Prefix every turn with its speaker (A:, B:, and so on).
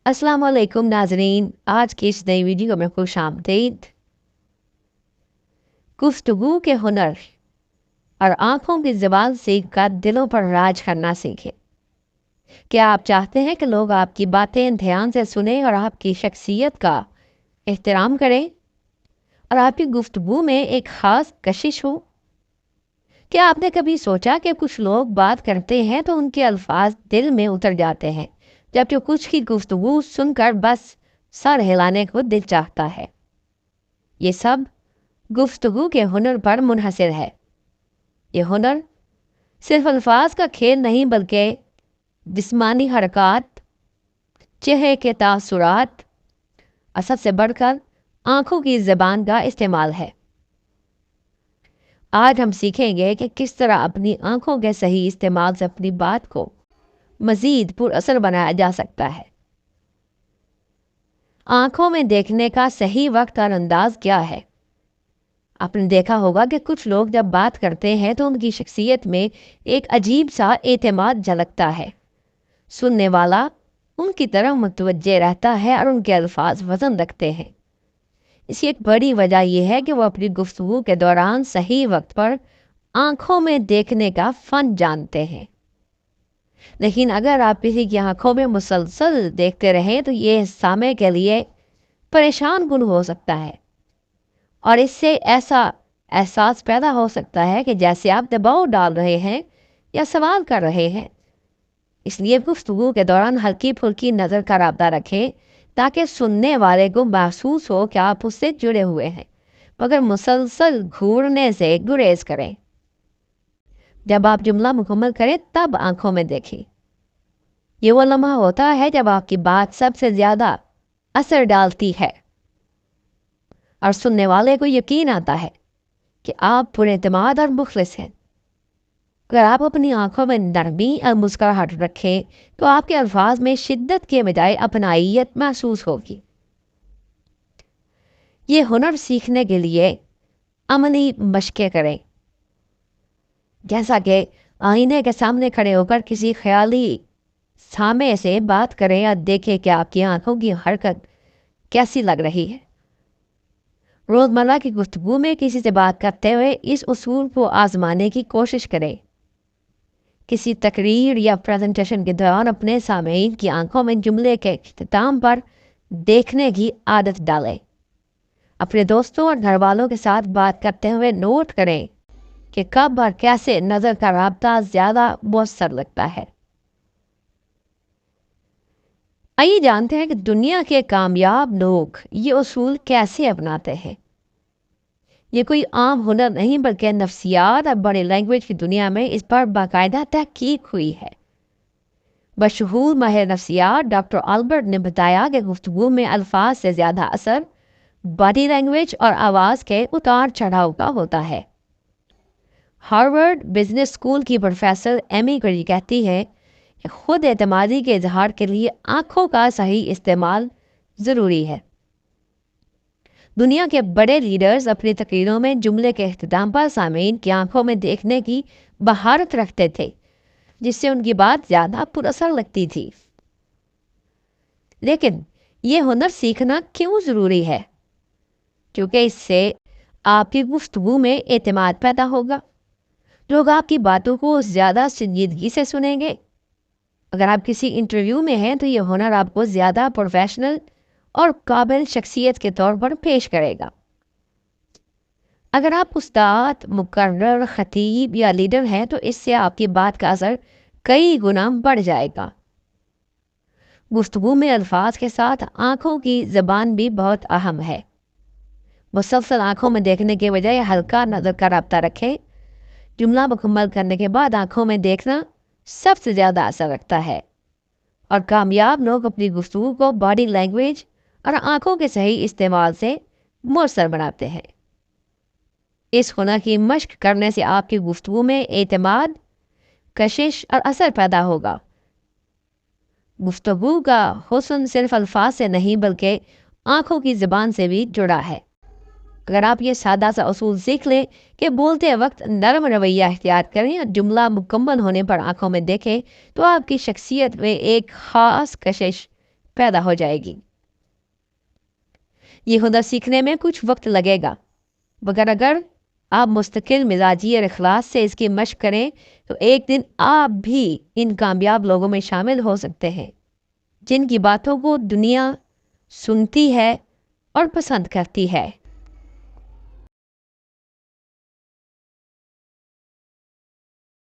A: अस्सलाम वालेकुम नाजरीन, आज की इस नई वीडियो में खुश आमदीद। गुफ्तगू के हुनर और आंखों की ज़बान सीख कर दिलों पर राज करना सीखें। क्या आप चाहते हैं कि लोग आपकी बातें ध्यान से सुने और आपकी शख्सियत का एहतराम करें और आपकी गुफ्तगू में एक ख़ास कशिश हो? क्या आपने कभी सोचा कि कुछ लोग बात करते हैं तो उनके अल्फाज दिल में उतर जाते हैं, जबकि कुछ की गुफ्तगू सुनकर बस सर हिलाने को दिल चाहता है। ये सब गुफ्तगू के हुनर पर मुनहसर है। ये हुनर सिर्फ अल्फाज का खेल नहीं बल्कि जिस्मानी हरकत, चेहरे के तासुरात और सबसे बढ़कर आंखों की ज़बान का इस्तेमाल है। आज हम सीखेंगे कि किस तरह अपनी आंखों के सही इस्तेमाल से अपनी बात को मज़ीद पुरअसर बनाया जा सकता है। आंखों में देखने का सही वक्त और अंदाज क्या है? आपने देखा होगा कि कुछ लोग जब बात करते हैं तो उनकी शख्सियत में एक अजीब सा एतमाद झलकता है। सुनने वाला उनकी तरफ मुतवज्जे रहता है और उनके अल्फाज वजन रखते हैं। इसकी एक बड़ी वजह यह है कि वो अपनी गुफ्तगू के दौरान सही वक्त पर आंखों में देखने का फ़न जानते हैं। लेकिन अगर आप किसी की आंखों में मुसलसल देखते रहें तो ये सामे के लिए परेशान कुन हो सकता है और इससे ऐसा एहसास पैदा हो सकता है कि जैसे आप दबाव डाल रहे हैं या सवाल कर रहे हैं। इसलिए गुफ्तगू के दौरान हल्की फुल्की नज़र का रब्ता रखें ताकि सुनने वाले को महसूस हो कि आप उससे जुड़े हुए हैं, मगर मुसलसल घूरने से गुरेज करें। जब आप जुमला मुकम्मल करें तब आंखों में देखें। ये वो लम्हा होता है जब आपकी बात सबसे ज़्यादा असर डालती है और सुनने वाले को यकीन आता है कि आप पुरएतमाद और मुखलिस हैं। अगर आप अपनी आंखों में नरमी और मुस्कुराहट रखें तो आपके अल्फाज में शिद्दत के बजाय अपनाइयत महसूस होगी। ये हुनर सीखने के लिए अमली मशक़ें करें, जैसा कि आईने के सामने खड़े होकर किसी ख्याली सामे से बात करें और देखें कि आपकी आंखों की हरकत कैसी लग रही है। रोज़मर्रा की गुफ्तगू में किसी से बात करते हुए इस उसूल को आजमाने की कोशिश करें। किसी तकरीर या प्रेजेंटेशन के दौरान अपने सामईन की आंखों में जुमले के इख्तिताम पर देखने की आदत डालें। अपने दोस्तों और घर वालों के साथ बात करते हुए नोट करें कि कब और कैसे नज़र का राब्ता ज़्यादा मौसर लगता है। आइए जानते हैं कि दुनिया के कामयाब लोग ये उसूल कैसे अपनाते हैं। ये कोई आम हुनर नहीं बल्कि नफ्सियात और बड़ी लैंग्वेज की दुनिया में इस पर बाकायदा तहकीक हुई है। मशहूर माहिर नफ्सियात डॉक्टर अल्बर्ट ने बताया कि गुफ्तगू में अल्फाज से ज़्यादा असर बॉडी लैंग्वेज और आवाज़ के उतार चढ़ाव का होता है। हार्वर्ड बिजनेस स्कूल की प्रोफेसर एमी करी कहती है कि खुद एतमादी के इजहार के लिए आँखों का सही इस्तेमाल ज़रूरी है। दुनिया के बड़े लीडर्स अपनी तकरीरों में जुमले के इख्तिताम पर सामीन की आंखों में देखने की महारत रखते थे, जिससे उनकी बात ज़्यादा पुरअसर लगती थी। लेकिन ये हुनर सीखना क्यों ज़रूरी है? क्योंकि इससे आपकी गुफ्तगू में एतमाद पैदा होगा। लोग आपकी बातों को ज़्यादा संजीदगी से सुनेंगे। अगर आप किसी इंटरव्यू में हैं तो ये हुनर आपको ज़्यादा प्रोफेशनल और काबिल शख्सियत के तौर पर पेश करेगा। अगर आप उस्ताद, मुकर्रर, खतीब या लीडर हैं तो इससे आपकी बात का असर कई गुना बढ़ जाएगा। गुफ्तगू में अल्फाज के साथ आंखों की ज़बान भी बहुत अहम है। मुसलसल आंखों में देखने के बजाय हल्का नज़र का रब्ता रखें। जुमला मुकम्मल करने के बाद आंखों में देखना सबसे ज़्यादा असर रखता है और कामयाब लोग अपनी गुफ्तगू को बॉडी लैंग्वेज और आंखों के सही इस्तेमाल से मौसर बनाते हैं। इस हुनर की मश्क करने से आपकी गुफ्तगू में एतमाद, कशिश और असर पैदा होगा। गुफ्तगू का हुस्न सिर्फ अल्फाज से नहीं बल्कि आंखों की ज़बान से भी जुड़ा है। अगर आप ये सादा सा उसूल सीख लें कि बोलते वक्त नरम रवैया इख्तियार करें और जुमला मुकम्मल होने पर आंखों में देखें तो आपकी शख्सियत में एक ख़ास कशिश پیدا ہو جائے گی۔ یہ ہنر سیکھنے میں کچھ وقت لگے گا، مگر اگر آپ مستقل مزاجی اور اخلاص سے اس کی مشق کریں تو ایک دن آپ بھی ان کامیاب لوگوں میں شامل ہو سکتے ہیں جن کی باتوں کو دنیا سنتی ہے اور پسند کرتی ہے۔